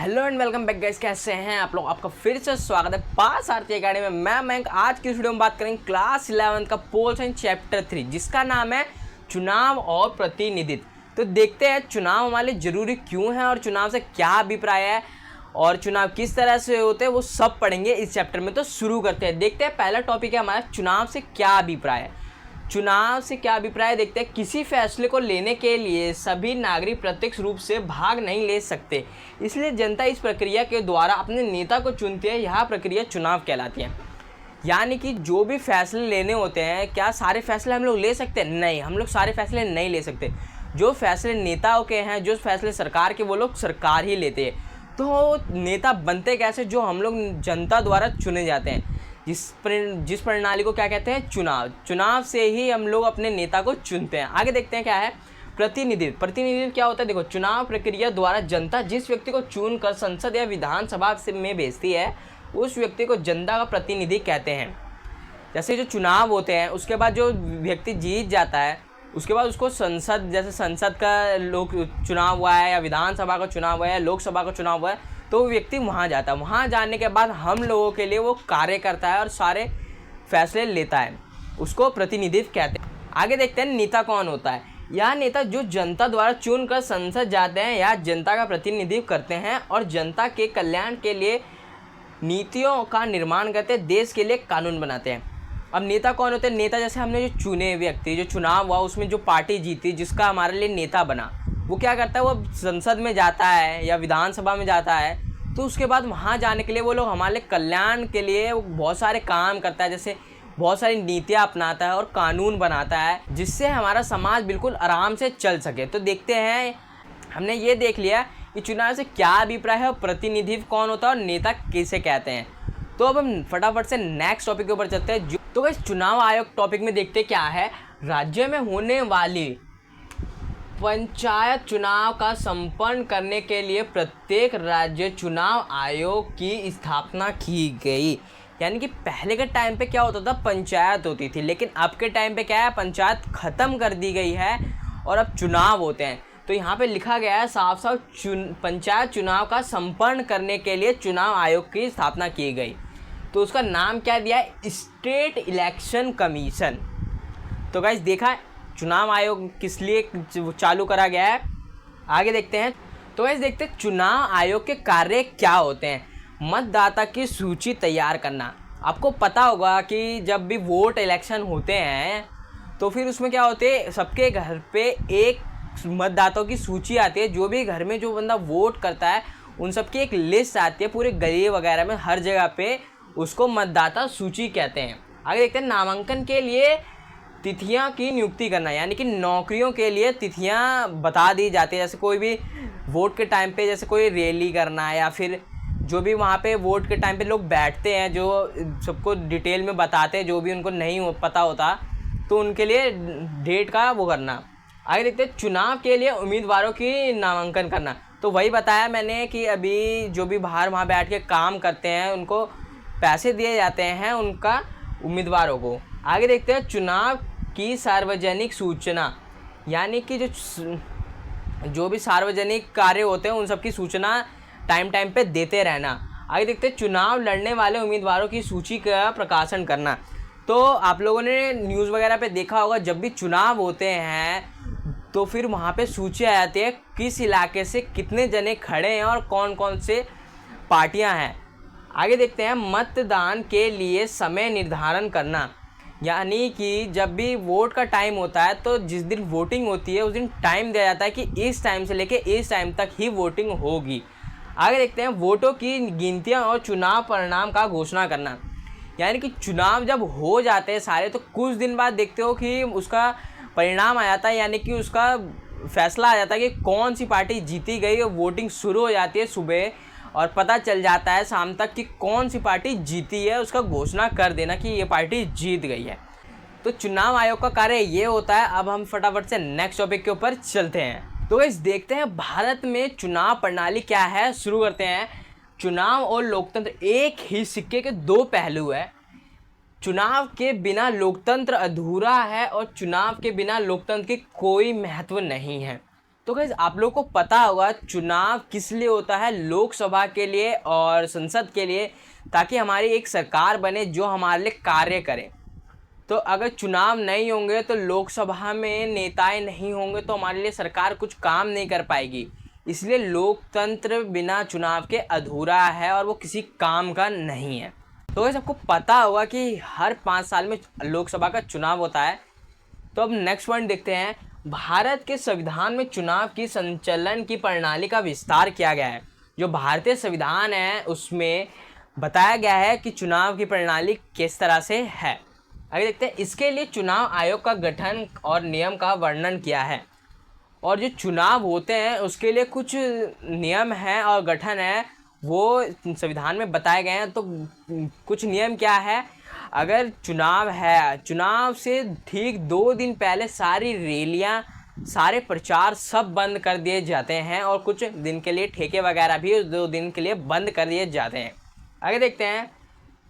Hello and welcome back guys, कैसे हैं आप लोग। आपका फिर से स्वागत है पास आरती अकेडमी में। मैं मयंक। आज की इस वीडियो में बात करेंगे क्लास 11 का पोल साइंस चैप्टर 3, जिसका नाम है चुनाव और प्रतिनिधित्व। तो देखते हैं चुनाव हमारे जरूरी क्यों है और चुनाव से क्या अभिप्राय है और चुनाव किस तरह से होते हैं, वो सब पढ़ेंगे इस चैप्टर में। तो शुरू करते हैं। देखते हैं पहला टॉपिक है हमारा चुनाव से क्या अभिप्राय है। चुनाव से क्या अभिप्राय देखते हैं। किसी फैसले को लेने के लिए सभी नागरिक प्रत्यक्ष रूप से भाग नहीं ले सकते, इसलिए जनता इस प्रक्रिया के द्वारा अपने नेता को चुनती है। यह प्रक्रिया चुनाव कहलाती है। यानी कि जो भी फैसले लेने होते हैं, क्या सारे फैसले हम लोग ले सकते हैं? नहीं, हम लोग सारे फैसले नहीं ले सकते। जो फैसले नेताओं के हैं, जो फैसले सरकार के, वो लोग सरकार ही लेते हैं। तो नेता बनते कैसे? जो हम लोग जनता द्वारा चुने जाते हैं। जिस प्रणाली को क्या कहते हैं? चुनाव। चुनाव से ही हम लोग अपने नेता को चुनते हैं। आगे देखते हैं क्या है प्रतिनिधित्व। प्रतिनिधित्व क्या होता है? देखो, चुनाव प्रक्रिया द्वारा जनता जिस व्यक्ति को चुनकर संसद या विधानसभा में भेजती है, उस व्यक्ति को जनता का प्रतिनिधि कहते हैं। जैसे जो चुनाव होते हैं, उसके बाद जो व्यक्ति जीत जाता है, उसके बाद उसको संसद, जैसे संसद का लोक चुनाव हुआ है या विधानसभा का चुनाव हुआ है या लोकसभा का चुनाव हुआ है, तो वो व्यक्ति वहाँ जाता है। वहाँ जाने के बाद हम लोगों के लिए वो कार्य करता है और सारे फैसले लेता है, उसको प्रतिनिधित्व कहते हैं। आगे देखते हैं नेता कौन होता है। यह नेता जो जनता द्वारा चुनकर संसद जाते हैं या जनता का प्रतिनिधित्व करते हैं और जनता के कल्याण के लिए नीतियों का निर्माण करते हैं, देश के लिए कानून बनाते हैं। अब नेता कौन होते हैं? नेता जैसे हमने जो चुने व्यक्ति, जो चुनाव हुआ उसमें जो पार्टी जीती, जिसका हमारे लिए नेता बना, वो क्या करता है? वो संसद में जाता है या विधानसभा में जाता है। तो उसके बाद वहाँ जाने के लिए वो लोग हमारे कल्याण के लिए बहुत सारे काम करता है, जैसे बहुत सारी नीतियाँ अपनाता है और कानून बनाता है, जिससे हमारा समाज बिल्कुल आराम से चल सके। तो देखते हैं, हमने ये देख लिया कि चुनाव से क्या अभिप्राय है और प्रतिनिधित्व कौन होता है और नेता किसे कहते हैं। तो अब हम फटाफट से नेक्स्ट टॉपिक के ऊपर चलते हैं। तो इस चुनाव आयोग टॉपिक में देखते क्या है। राज्य में होने वाली पंचायत चुनाव का संपन्न करने के लिए प्रत्येक राज्य चुनाव आयोग की स्थापना की गई। यानी कि पहले के टाइम पे क्या होता था? पंचायत होती थी, लेकिन अब के टाइम पे क्या है? पंचायत ख़त्म कर दी गई है और अब चुनाव होते हैं। तो यहाँ पे लिखा गया है साफ साफ, पंचायत चुनाव का संपन्न करने के लिए चुनाव आयोग की स्थापना की गई। तो उसका नाम क्या दिया है? State election commission. तो गाइस, देखा चुनाव आयोग किस लिए चालू करा गया है। आगे देखते हैं। तो गाइस देखते हैं चुनाव आयोग के कार्य क्या होते हैं। मतदाता की सूची तैयार करना। आपको पता होगा कि जब भी वोट इलेक्शन होते हैं तो फिर उसमें क्या होते हैं, सबके घर पे एक मतदाताओं की सूची आती है। जो भी घर में जो बंदा वोट करता है, उन सब की एक लिस्ट आती है पूरे गली वगैरह में, हर जगह पे। उसको मतदाता सूची कहते हैं। आगे देखते हैं नामांकन के लिए तिथियां की नियुक्ति करना। यानी कि नौकरियों के लिए तिथियां बता दी जाती है। जैसे कोई भी वोट के टाइम पे, जैसे कोई रैली करना या फिर जो भी वहाँ पे वोट के टाइम पे लोग बैठते हैं, जो सबको डिटेल में बताते हैं, जो भी उनको नहीं पता होता, तो उनके लिए डेट का वो करना। आगे देखते हैं चुनाव के लिए उम्मीदवारों की नामांकन करना। तो वही बताया मैंने कि अभी जो भी बाहर वहाँ बैठ के काम करते हैं, उनको पैसे दिए जाते हैं, उनका उम्मीदवारों को। आगे देखते हैं चुनाव की सार्वजनिक सूचना। यानी कि जो भी सार्वजनिक कार्य होते हैं, उन सब की सूचना टाइम पे देते रहना। आगे देखते हैं चुनाव लड़ने वाले उम्मीदवारों की सूची का प्रकाशन करना। तो आप लोगों ने न्यूज़ वगैरह पे देखा होगा, जब भी चुनाव होते हैं तो फिर वहाँ पे सूची आ जाती है किस इलाके से कितने जने खड़े हैं और कौन कौन से पार्टियाँ हैं। आगे देखते हैं मतदान के लिए समय निर्धारण करना। यानी कि जब भी वोट का टाइम होता है, तो जिस दिन वोटिंग होती है उस दिन टाइम दिया जाता है कि इस टाइम से लेके इस टाइम तक ही वोटिंग होगी। आगे देखते हैं वोटों की गिनतियां और चुनाव परिणाम का घोषणा करना। यानी कि चुनाव जब हो जाते हैं सारे, तो कुछ दिन बाद देखते हो कि उसका परिणाम आ जाता है, यानी कि उसका फैसला आ जाता है कि कौन सी पार्टी जीती गई, और वोटिंग शुरू हो जाती है सुबह और पता चल जाता है शाम तक कि कौन सी पार्टी जीती है। उसका घोषणा कर देना कि ये पार्टी जीत गई है। तो चुनाव आयोग का कार्य ये होता है। अब हम फटाफट से नेक्स्ट टॉपिक के ऊपर चलते हैं। तो इस देखते हैं भारत में चुनाव प्रणाली क्या है। शुरू करते हैं। चुनाव और लोकतंत्र एक ही सिक्के के दो पहलू है। चुनाव के बिना लोकतंत्र अधूरा है और चुनाव के बिना लोकतंत्र की कोई महत्व नहीं है। तो गाइस आप लोग को पता होगा चुनाव किस लिए होता है, लोकसभा के लिए और संसद के लिए, ताकि हमारी एक सरकार बने जो हमारे लिए कार्य करे। तो अगर चुनाव नहीं होंगे तो लोकसभा में नेताएं नहीं होंगे तो हमारे लिए सरकार कुछ काम नहीं कर पाएगी। इसलिए लोकतंत्र बिना चुनाव के अधूरा है और वो किसी काम का नहीं है। तो गाइस आपको पता होगा कि हर 5 साल में लोकसभा का चुनाव होता है। तो अब नेक्स्ट पॉइंट देखते हैं। भारत के संविधान में चुनाव की संचालन की प्रणाली का विस्तार किया गया है। जो भारतीय संविधान है उसमें बताया गया है कि चुनाव की प्रणाली किस तरह से है। आगे देखते हैं। इसके लिए चुनाव आयोग का गठन और नियम का वर्णन किया है। और जो चुनाव होते हैं उसके लिए कुछ नियम हैं और गठन है, वो संविधान में बताए गए हैं। तो कुछ नियम क्या है, अगर चुनाव है, चुनाव से ठीक 2 दिन पहले सारी रैलियां, सारे प्रचार सब बंद कर दिए जाते हैं और कुछ दिन के लिए ठेके वगैरह भी उस 2 दिन के लिए बंद कर दिए जाते हैं। आगे देखते हैं।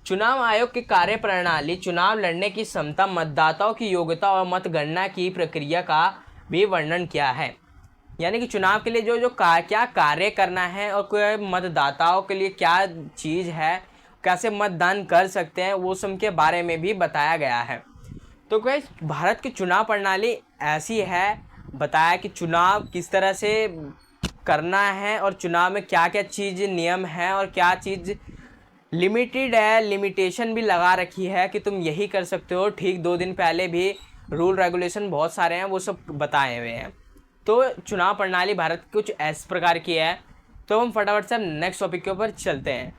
चुनाव आयोग की कार्यप्रणाली चुनाव लड़ने की क्षमता, मतदाताओं की योग्यता और मतगणना की प्रक्रिया का भी वर्णन किया है। यानी कि चुनाव के लिए जो क्या कार्य करना है और कोई मतदाताओं के लिए क्या चीज़ है, कैसे मतदान कर सकते हैं, वो सब के बारे में भी बताया गया है। तो गाइस भारत की चुनाव प्रणाली ऐसी है, बताया कि चुनाव किस तरह से करना है और चुनाव में क्या क्या चीज़ नियम है और क्या चीज़ लिमिटेड है, लिमिटेशन भी लगा रखी है कि तुम यही कर सकते हो। ठीक 2 दिन पहले भी रूल रेगुलेशन बहुत सारे हैं, वो सब बताए हुए हैं। तो चुनाव प्रणाली भारत की कुछ इस प्रकार की है। तो हम फटाफट से नेक्स्ट टॉपिक के ऊपर चलते हैं।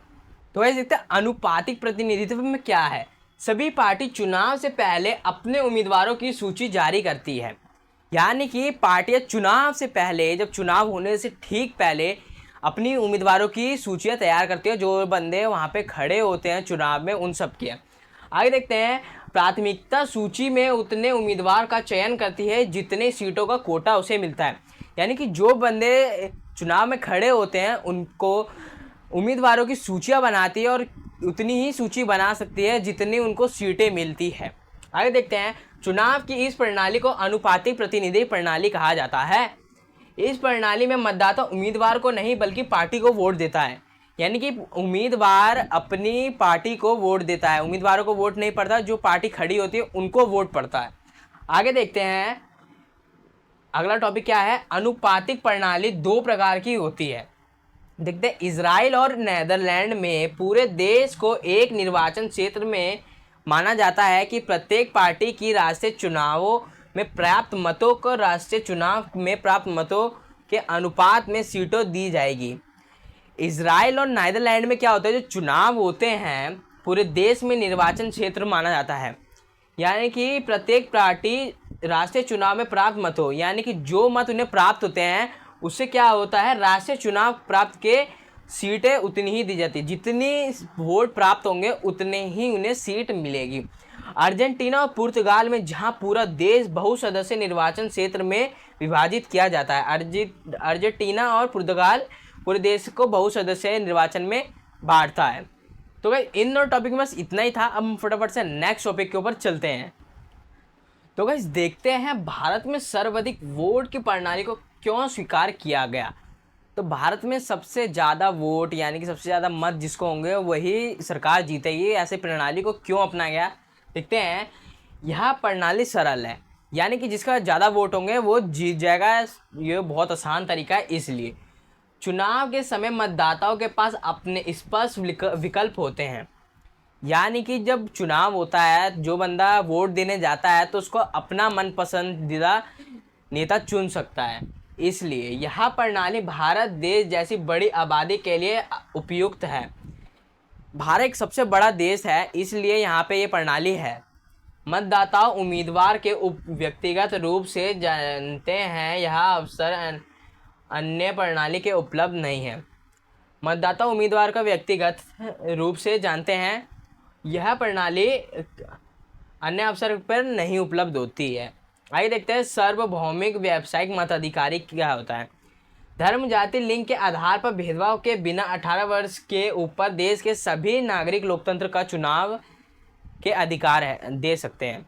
तो वैसे देखते हैं अनुपातिक प्रतिनिधित्व में क्या है। सभी पार्टी चुनाव से पहले अपने उम्मीदवारों की सूची जारी करती है। यानी कि पार्टियां चुनाव से पहले, जब चुनाव होने से ठीक पहले अपनी उम्मीदवारों की सूचियां तैयार करती है, जो बंदे वहां पे खड़े होते हैं चुनाव में उन सब की। आगे देखते हैं। प्राथमिकता सूची में उतने उम्मीदवार का चयन करती है जितने सीटों का कोटा उसे मिलता है। यानी कि जो बंदे चुनाव में खड़े होते हैं उनको उम्मीदवारों की सूचियां बनाती है और उतनी ही सूची बना सकती है जितनी उनको सीटें मिलती है। आगे देखते हैं। चुनाव की इस प्रणाली को अनुपातिक प्रतिनिधि प्रणाली कहा जाता है। इस प्रणाली में मतदाता उम्मीदवार को नहीं बल्कि पार्टी को वोट देता है। यानी कि उम्मीदवार अपनी पार्टी को वोट देता है, उम्मीदवारों को वोट नहीं पड़ता, जो पार्टी खड़ी होती है उनको वोट पड़ता है। आगे देखते हैं। अगला टॉपिक क्या है। अनुपातिक प्रणाली 2 प्रकार की होती है। देखते हैं। इजराइल और नीदरलैंड में पूरे देश को एक निर्वाचन क्षेत्र में माना जाता है कि प्रत्येक पार्टी की राष्ट्रीय चुनावों में प्राप्त मतों को राष्ट्रीय चुनाव में प्राप्त मतों के अनुपात में सीटों दी जाएगी। इजराइल और नीदरलैंड में क्या होता है, जो चुनाव होते हैं पूरे देश में निर्वाचन क्षेत्र माना जाता है। यानी कि प्रत्येक पार्टी राष्ट्रीय चुनाव में प्राप्त मतों, यानी कि जो मत उन्हें प्राप्त होते हैं उससे क्या होता है, राष्ट्रीय चुनाव प्राप्त के सीटें उतनी ही दी जाती है। जितनी वोट प्राप्त होंगे उतने ही उन्हें सीट मिलेगी। अर्जेंटीना और पुर्तगाल में जहां पूरा देश बहुसदस्यीय निर्वाचन क्षेत्र में विभाजित किया जाता है। अर्जेंटीना और पुर्तगाल पूरे देश को बहुसदस्यीय निर्वाचन में बांटता है। तो भाई इन दो टॉपिक में बस इतना ही था। अब हम फटाफट से नेक्स्ट टॉपिक के ऊपर चलते हैं। तो गाइस देखते हैं भारत में सर्वाधिक वोट की प्रणाली को क्यों स्वीकार किया गया। तो भारत में सबसे ज़्यादा वोट यानी कि सबसे ज़्यादा मत जिसको होंगे वही सरकार जीतेगी, ऐसे प्रणाली को क्यों अपनाया गया देखते हैं। यह प्रणाली सरल है, यानी कि जिसका ज़्यादा वोट होंगे वो जीत जाएगा। ये बहुत आसान तरीका है। इसलिए चुनाव के समय मतदाताओं के पास अपने स्पष्ट विकल्प होते हैं। यानी कि जब चुनाव होता है, जो बंदा वोट देने जाता है तो उसको अपना मनपसंदीदा नेता चुन सकता है। इसलिए यह प्रणाली भारत देश जैसी बड़ी आबादी के लिए उपयुक्त है। भारत एक सबसे बड़ा देश है, इसलिए यहाँ पे ये प्रणाली है। मतदाता उम्मीदवार के व्यक्तिगत रूप से जानते हैं, यह अवसर अन्य प्रणाली के उपलब्ध नहीं है। मतदाता उम्मीदवार का व्यक्तिगत रूप से जानते हैं, यह प्रणाली अन्य अवसर पर नहीं उपलब्ध होती है। आइए देखते हैं सार्वभौमिक व्यावसायिक मताधिकारी क्या होता है। धर्म, जाति, लिंग के आधार पर भेदभाव के बिना 18 वर्ष के ऊपर देश के सभी नागरिक लोकतंत्र का चुनाव के अधिकार दे सकते हैं।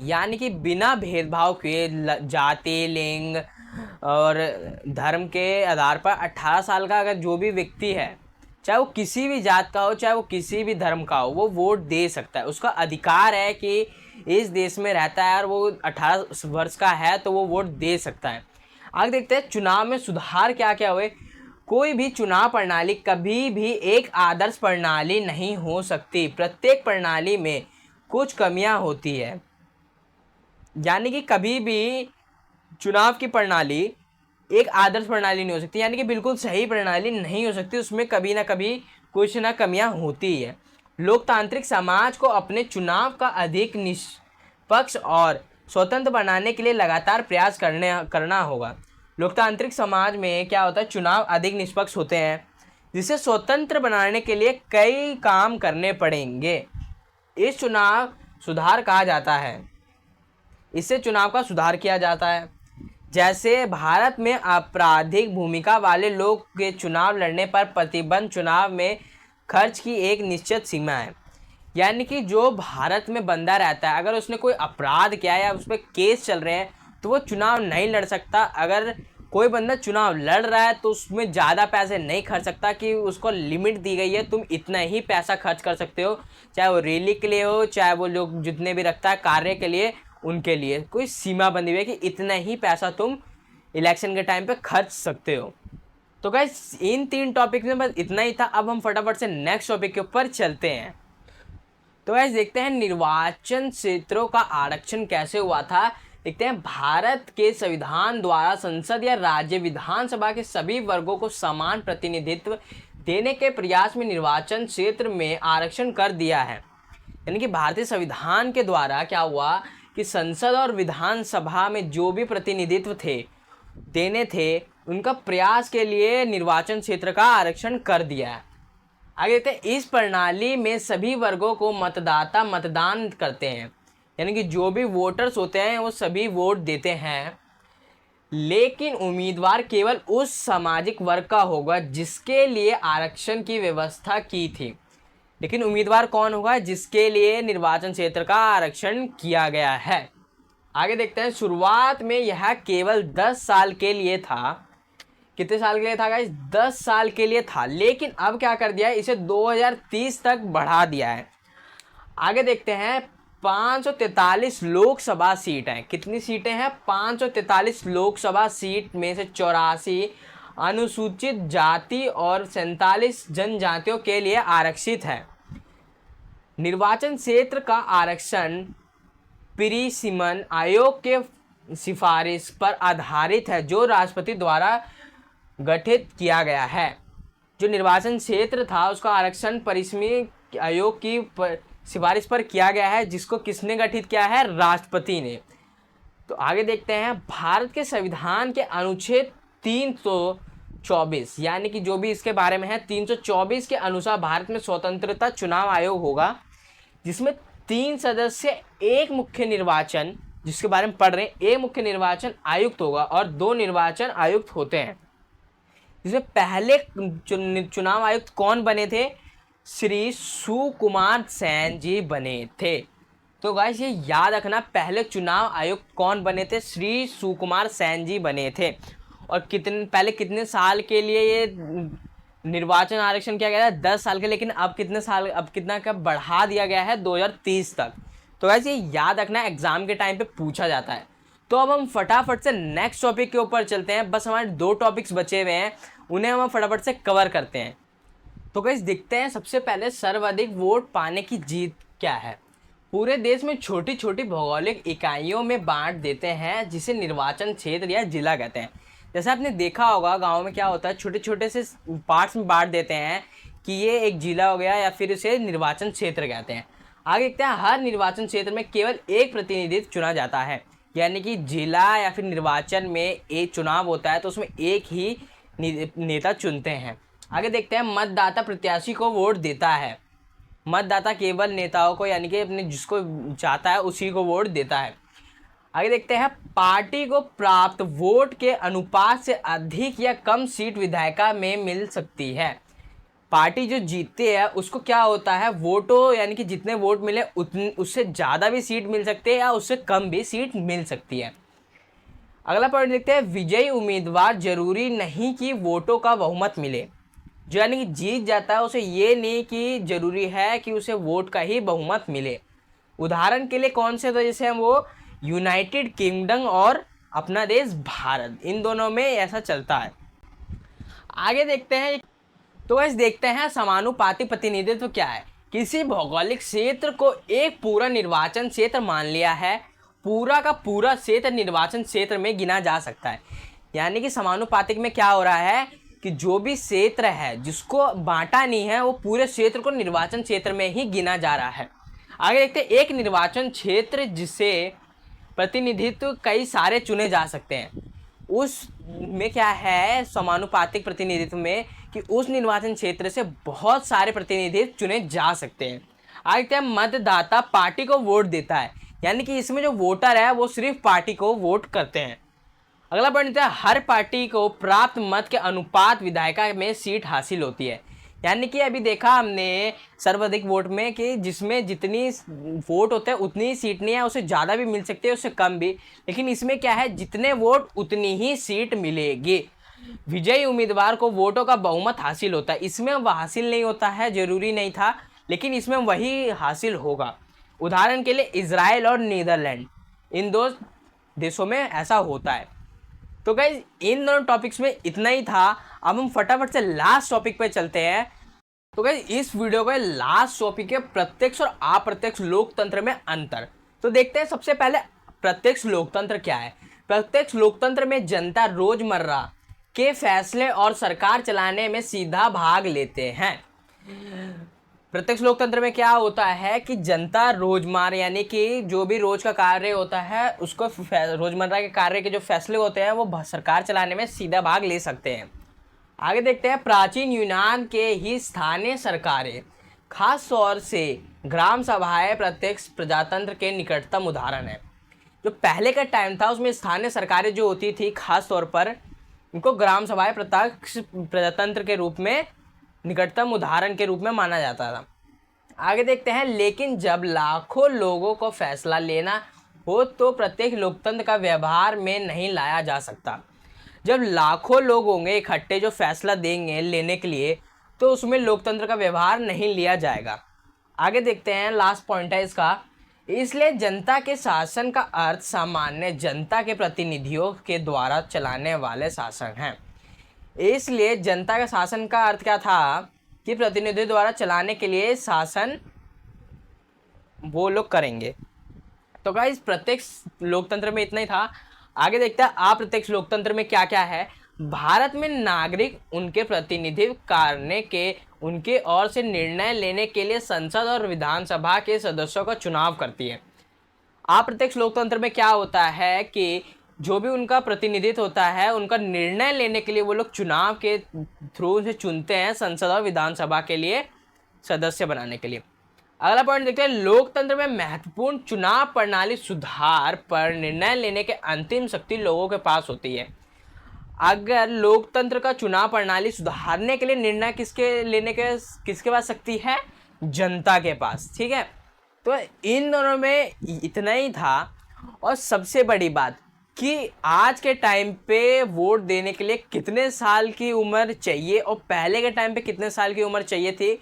यानी कि बिना भेदभाव के जाति, लिंग और धर्म के आधार पर 18 साल का अगर जो भी व्यक्ति है, चाहे वो किसी भी जात का हो, चाहे वो किसी भी धर्म का हो, वो वोट दे सकता है। उसका अधिकार है कि इस देश में रहता है और वो 18 वर्ष का है तो वो वोट दे सकता है। आगे देखते हैं चुनाव में सुधार क्या क्या हुए। कोई भी चुनाव प्रणाली कभी भी एक आदर्श प्रणाली नहीं हो सकती। प्रत्येक प्रणाली में कुछ कमियां होती है, यानी कि कभी भी चुनाव की प्रणाली एक आदर्श प्रणाली नहीं हो सकती, यानी कि बिल्कुल सही प्रणाली नहीं हो सकती। उसमें कभी ना कभी कुछ ना कमियां होती है। लोकतांत्रिक समाज को अपने चुनाव का अधिक निष्पक्ष और स्वतंत्र बनाने के लिए लगातार प्रयास करना होगा। लोकतांत्रिक समाज में क्या होता है, चुनाव अधिक निष्पक्ष होते हैं, जिसे स्वतंत्र बनाने के लिए कई काम करने पड़ेंगे। इस चुनाव सुधार कहा जाता है, इससे चुनाव का सुधार किया जाता है। जैसे भारत में आपराधिक भूमिका वाले लोग के चुनाव लड़ने पर प्रतिबंध, चुनाव में खर्च की एक निश्चित सीमा है। यानी कि जो भारत में बंदा रहता है, अगर उसने कोई अपराध किया है या उस पर केस चल रहे हैं तो वो चुनाव नहीं लड़ सकता। अगर कोई बंदा चुनाव लड़ रहा है तो उसमें ज़्यादा पैसे नहीं खर्च सकता, कि उसको लिमिट दी गई है, तुम इतना ही पैसा खर्च कर सकते हो, चाहे वो रैली के लिए हो, चाहे वो लोग जितने भी रखता है कार्य के लिए, उनके लिए कोई सीमा बंदी हुई है कि इतना ही पैसा तुम इलेक्शन के टाइम पे खर्च सकते हो। तो गाइस इन 3 टॉपिक में बस इतना ही था। अब हम फटाफट से नेक्स्ट टॉपिक के ऊपर चलते हैं। तो गाइस देखते हैं निर्वाचन क्षेत्रों का आरक्षण कैसे हुआ था। देखते हैं, भारत के संविधान द्वारा संसद या राज्य विधानसभा के सभी वर्गों को समान प्रतिनिधित्व देने के प्रयास में निर्वाचन क्षेत्र में आरक्षण कर दिया है। यानी कि भारतीय संविधान के द्वारा क्या हुआ कि संसद और विधानसभा में जो भी प्रतिनिधित्व देने थे, उनका प्रयास के लिए निर्वाचन क्षेत्र का आरक्षण कर दिया है। आगे देखते हैं, इस प्रणाली में सभी वर्गों को मतदाता मतदान करते हैं, यानी कि जो भी वोटर्स होते हैं वो सभी वोट देते हैं, लेकिन उम्मीदवार केवल उस सामाजिक वर्ग का होगा जिसके लिए आरक्षण की व्यवस्था की थी। लेकिन उम्मीदवार कौन होगा, जिसके लिए निर्वाचन क्षेत्र का आरक्षण किया गया है। आगे देखते हैं, शुरुआत में यह केवल 10 साल के लिए था। कितने साल के लिए था गाइस? 10 साल के लिए था, लेकिन अब क्या कर दिया है, इसे 2030 तक बढ़ा दिया है। आगे देखते हैं, 543 लोकसभा सीट हैं। कितनी सीटें हैं? 543 लोकसभा सीट में से 84 अनुसूचित जाति और 47 जनजातियों के लिए आरक्षित है। निर्वाचन क्षेत्र का आरक्षण पिरिसिमन आयोग के सिफारिश पर आधारित है, जो राष्ट्रपति द्वारा गठित किया गया है। जो निर्वाचन क्षेत्र था उसका आरक्षण परिसीमन आयोग की सिफारिश पर किया गया है, जिसको किसने गठित किया है? राष्ट्रपति ने। तो आगे देखते हैं, भारत के संविधान के अनुच्छेद 324, यानी कि जो भी इसके बारे में है, 324 के अनुसार भारत में स्वतंत्रता चुनाव आयोग होगा, जिसमें 3 सदस्य, एक मुख्य निर्वाचन, जिसके बारे में पढ़ रहे हैं, एक मुख्य निर्वाचन आयुक्त होगा और 2 निर्वाचन आयुक्त होते हैं। जिसमें पहले चुनाव आयुक्त कौन बने थे? श्री सुकुमार सेन जी बने थे। तो गाइस ये याद रखना, पहले चुनाव आयुक्त कौन बने थे? श्री सुकुमार सेन जी बने थे। और कितने साल के लिए ये निर्वाचन आरक्षण किया गया था? 10 साल के, लेकिन अब कितना कब बढ़ा दिया गया है? 2030 तक। तो गाइस ये याद रखना, एग्जाम के टाइम पे पूछा जाता है। तो अब हम फटाफट से नेक्स्ट टॉपिक के ऊपर चलते हैं। बस हमारे 2 टॉपिक्स बचे हुए हैं, उन्हें हम फटाफट से कवर करते हैं। तो गाइस देखते हैं, सबसे पहले सर्वाधिक वोट पाने की जीत क्या है। पूरे देश में छोटी छोटी भौगोलिक इकाइयों में बांट देते हैं, जिसे निर्वाचन क्षेत्र या जिला कहते हैं। जैसे आपने देखा होगा गाँव में क्या होता है, छोटे छोटे से पार्ट्स में बांट देते हैं कि ये एक जिला हो गया, या फिर इसे निर्वाचन क्षेत्र कहते हैं। आगे देखते हैं, हर निर्वाचन क्षेत्र में केवल एक प्रतिनिधित्व चुना जाता है, यानी कि जिला या फिर निर्वाचन में एक चुनाव होता है तो उसमें एक ही नेता चुनते हैं। आगे देखते हैं, मतदाता प्रत्याशी को वोट देता है। मतदाता केवल नेताओं को, यानी कि अपने जिसको चाहता है उसी को वोट देता है। आगे देखते हैं, पार्टी को प्राप्त वोट के अनुपात से अधिक या कम सीट विधायिका में मिल सकती है। पार्टी जो जीतती है उसको क्या होता है, वोटों यानी कि जितने वोट मिले उतने उससे ज़्यादा भी सीट मिल सकती है या उससे कम भी सीट मिल सकती है। अगला पॉइंट देखते हैं, विजयी उम्मीदवार जरूरी नहीं कि वोटों का बहुमत मिले। जो यानी कि जीत जाता है उसे ये नहीं कि जरूरी है कि उसे वोट का ही बहुमत मिले। उदाहरण के लिए कौन से, तो जैसे हम वो यूनाइटेड किंगडम और अपना देश भारत, इन दोनों में ऐसा चलता है। आगे देखते हैं, तो वैसे देखते हैं समानुपाती प्रतिनिधित्व क्या है। किसी भौगोलिक क्षेत्र को एक पूरा निर्वाचन क्षेत्र मान लिया है, पूरा का पूरा क्षेत्र निर्वाचन क्षेत्र में गिना जा सकता है। यानी कि समानुपातिक में क्या हो रहा है कि जो भी क्षेत्र है जिसको बांटा नहीं है वो पूरे क्षेत्र को निर्वाचन क्षेत्र में ही गिना जा रहा है। आगे देखते हैं, एक निर्वाचन क्षेत्र जिसे प्रतिनिधित्व कई सारे चुने जा सकते हैं, उस में क्या है समानुपातिक प्रतिनिधित्व में कि उस निर्वाचन क्षेत्र से बहुत सारे प्रतिनिधित्व चुने जा सकते हैं। आगे देखते हैं, मतदाता पार्टी को वोट देता है, यानी कि इसमें जो वोटर है वो सिर्फ पार्टी को वोट करते हैं। अगला पॉइंट है, हर पार्टी को प्राप्त मत के अनुपात विधायिका में सीट हासिल होती है। यानी कि अभी देखा हमने सर्वाधिक वोट में कि जिसमें जितनी वोट होते हैं उतनी ही सीट नहीं है, उससे ज़्यादा भी मिल सकती है उससे कम भी, लेकिन इसमें क्या है जितने वोट उतनी ही सीट मिलेगी। विजयी उम्मीदवार को वोटों का बहुमत हासिल होता है, इसमें वह हासिल नहीं होता है, जरूरी नहीं था, लेकिन इसमें वही हासिल होगा। उदाहरण के लिए इजराइल और नीदरलैंड, इन दो देशों में ऐसा होता है। तो गाइज इन दोनों टॉपिक्स में इतना ही था। अब हम फटाफट से लास्ट टॉपिक पे चलते हैं। तो गाइज इस वीडियो का लास्ट टॉपिक है प्रत्यक्ष और अप्रत्यक्ष लोकतंत्र में अंतर। तो देखते हैं सबसे पहले प्रत्यक्ष लोकतंत्र क्या है। प्रत्यक्ष लोकतंत्र में जनता रोजमर्रा के फैसले और सरकार चलाने में सीधा भाग लेते हैं। प्रत्यक्ष लोकतंत्र में क्या होता है कि जनता रोजमर्रा यानी कि जो भी रोज का कार्य होता है उसको रोजमर्रा के कार्य के जो फैसले होते हैं वो सरकार चलाने में सीधा भाग ले सकते हैं। आगे देखते हैं, प्राचीन यूनान के ही स्थानीय सरकारें खास तौर से ग्राम सभाएं प्रत्यक्ष प्रजातंत्र के निकटतम उदाहरण है। जो पहले का टाइम था उसमें स्थानीय सरकारें जो होती थी खास तौर पर इनको ग्राम सभाएं प्रत्यक्ष प्रजातंत्र के रूप में निकटतम उदाहरण के रूप में माना जाता था। आगे देखते हैं, लेकिन जब लाखों लोगों को फैसला लेना हो तो प्रत्येक लोकतंत्र का व्यवहार में नहीं लाया जा सकता। जब लाखों लोग होंगे इकट्ठे जो फैसला देंगे लेने के लिए तो उसमें लोकतंत्र का व्यवहार नहीं लिया जाएगा। आगे देखते हैं, लास्ट पॉइंट है इसका, इसलिए जनता के शासन का अर्थ सामान्य जनता के प्रतिनिधियों के द्वारा चलाने वाले शासन है। इसलिए जनता का शासन का अर्थ क्या था कि प्रतिनिधियों द्वारा चलाने के लिए शासन वो लोग करेंगे। तो गाइस प्रत्यक्ष लोकतंत्र में इतना ही था। आगे देखते हैं अप्रत्यक्ष लोकतंत्र में क्या क्या है। भारत में नागरिक उनके प्रतिनिधित्व करने के उनके ओर से निर्णय लेने के लिए संसद और विधानसभा के सदस्यों का चुनाव करती है। अप्रत्यक्ष लोकतंत्र में क्या होता है कि जो भी उनका प्रतिनिधित्व होता है उनका निर्णय लेने के लिए वो लोग चुनाव के थ्रू से चुनते हैं संसद और विधानसभा के लिए सदस्य बनाने के लिए। अगला पॉइंट देखते हैं, लोकतंत्र में महत्वपूर्ण चुनाव प्रणाली सुधार पर निर्णय लेने के अंतिम शक्ति लोगों के पास होती है। अगर लोकतंत्र का चुनाव प्रणाली सुधारने के लिए निर्णय किसके पास शक्ति है, जनता के पास। ठीक है, तो इन दोनों में इतना ही था। और सबसे बड़ी बात कि आज के टाइम पे वोट देने के लिए कितने साल की उम्र चाहिए और पहले के टाइम पे कितने साल की उम्र चाहिए थी,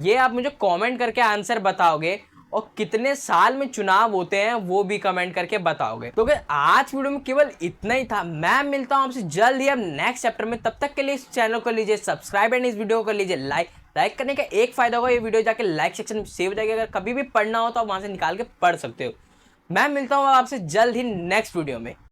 ये आप मुझे कमेंट करके आंसर बताओगे। और कितने साल में चुनाव होते हैं वो भी कमेंट करके बताओगे। तो आज वीडियो में केवल इतना ही था। मैं मिलता हूँ आपसे जल्द ही अब नेक्स्ट चैप्टर में। तब तक के लिए इस चैनल को लीजिए सब्सक्राइब एंड इस वीडियो को लीजिए लाइक करने का एक फायदा होगा, ये वीडियो जाके लाइक सेक्शन में सेव हो जाएगा। अगर कभी भी पढ़ना हो तो आप वहाँ से निकाल के पढ़ सकते हो। मैं मिलता हूँ आपसे जल्द ही नेक्स्ट वीडियो में।